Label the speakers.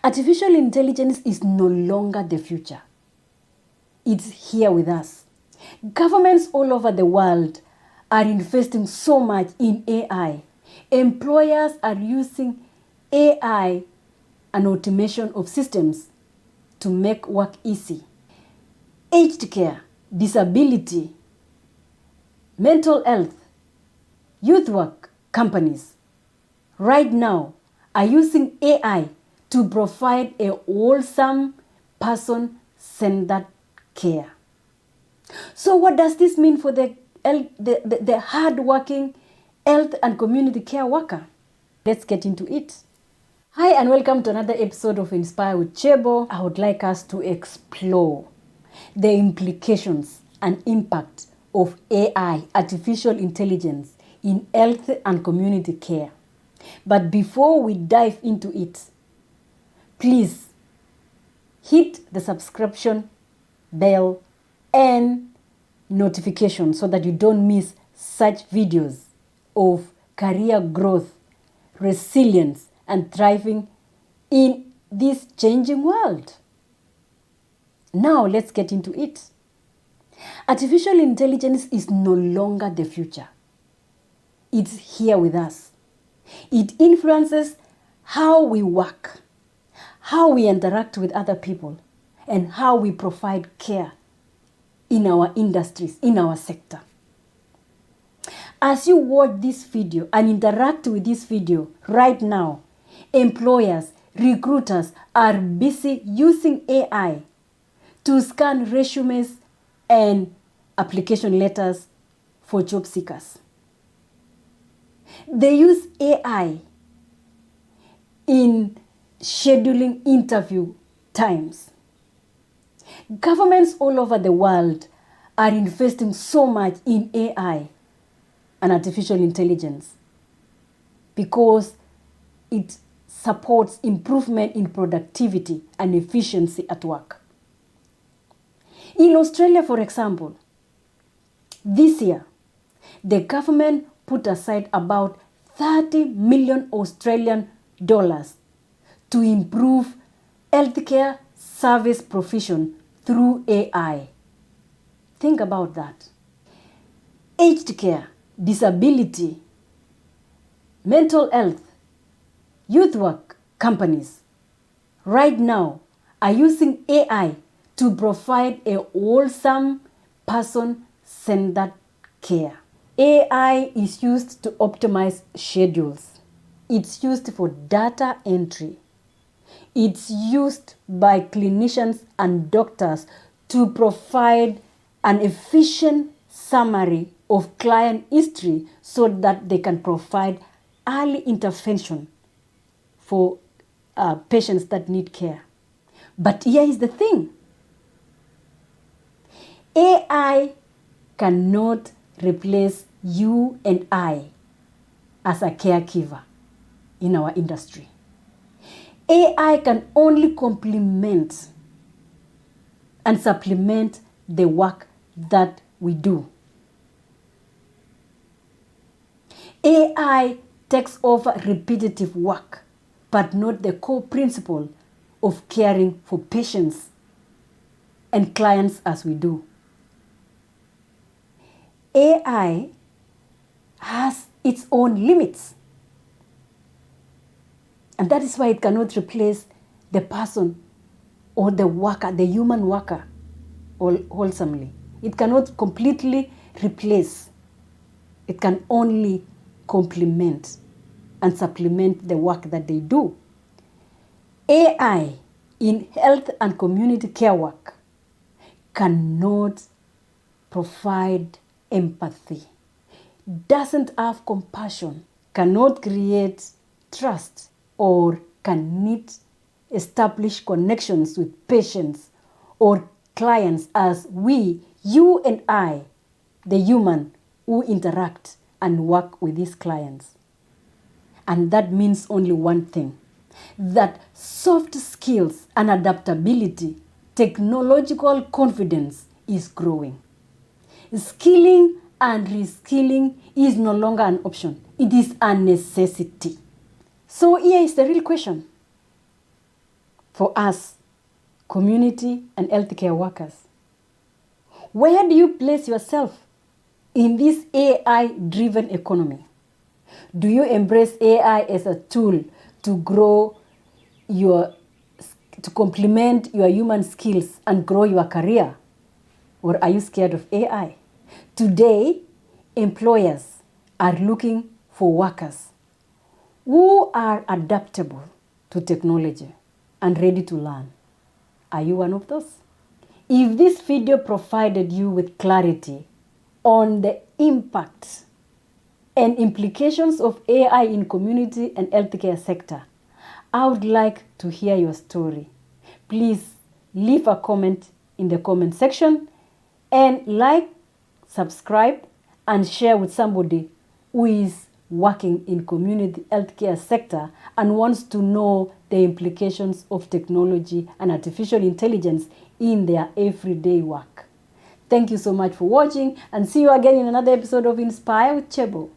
Speaker 1: Artificial intelligence is no longer the future. It's here with us. Governments all over the world are investing so much in AI. Employers are using AI and automation of systems to make work easy. Aged care, disability, mental health, youth work companies right now are using AI to provide a wholesome, person-centered care. So what does this mean for the hard-working health and community care worker? Let's get into it. Hi and welcome to another episode of Inspire with Chebo. I would like us to explore the implications and impact of AI, artificial intelligence, in health and community care. But before we dive into it, please hit the subscription bell and notification so that you don't miss such videos of career growth, resilience, and thriving in this changing world. Now let's get into it. Artificial intelligence is no longer the future. It's here with us. It influences how we work, how we interact with other people, and how we provide care in our industries, in our sector. As you watch this video and interact with this video right now, employers, recruiters are busy using AI to scan resumes and application letters for job seekers. They use AI in scheduling interview times. Governments all over the world are investing so much in AI and artificial intelligence because it supports improvement in productivity and efficiency at work. In Australia, for example, this year, the government put aside about 30 million Australian dollars to improve healthcare service provision through AI. Think about that. Aged care, disability, mental health, youth work companies right now are using AI to provide a wholesome, person-centered care. AI is used to optimize schedules. It's used for data entry. It's used by clinicians and doctors to provide an efficient summary of client history so that they can provide early intervention for patients that need care. But here is the thing. AI cannot replace you and I as a caregiver in our industry. AI can only complement and supplement the work that we do. AI takes over repetitive work, but not the core principle of caring for patients and clients as we do. AI has its own limits. And that is why it cannot replace the person or the worker, the human worker, wholesomely. It cannot completely replace. It can only complement and supplement the work that they do. AI in health and community care work cannot provide empathy, doesn't have compassion, cannot create trust, or cannot establish connections with patients or clients as we, you and I, the human who interact and work with these clients. And that means only one thing, that soft skills and adaptability, technological confidence is growing. Skilling and reskilling is no longer an option. It is a necessity. So here is the real question. for us, community and healthcare workers? Where do you place yourself in this AI-driven economy? Do you embrace AI as a tool to grow to complement your human skills and grow your career? Or are you scared of AI? Today, employers are looking for workers who are adaptable to technology and ready to learn. Are you one of those? If this video provided you with clarity on the impact and implications of AI in community and healthcare sector, I would like to hear your story. Please leave a comment in the comment section and like, subscribe, and share with somebody who is working in community healthcare sector and wants to know the implications of technology and artificial intelligence in their everyday work. Thank you so much for watching, and see you again in another episode of Inspire with Chebo.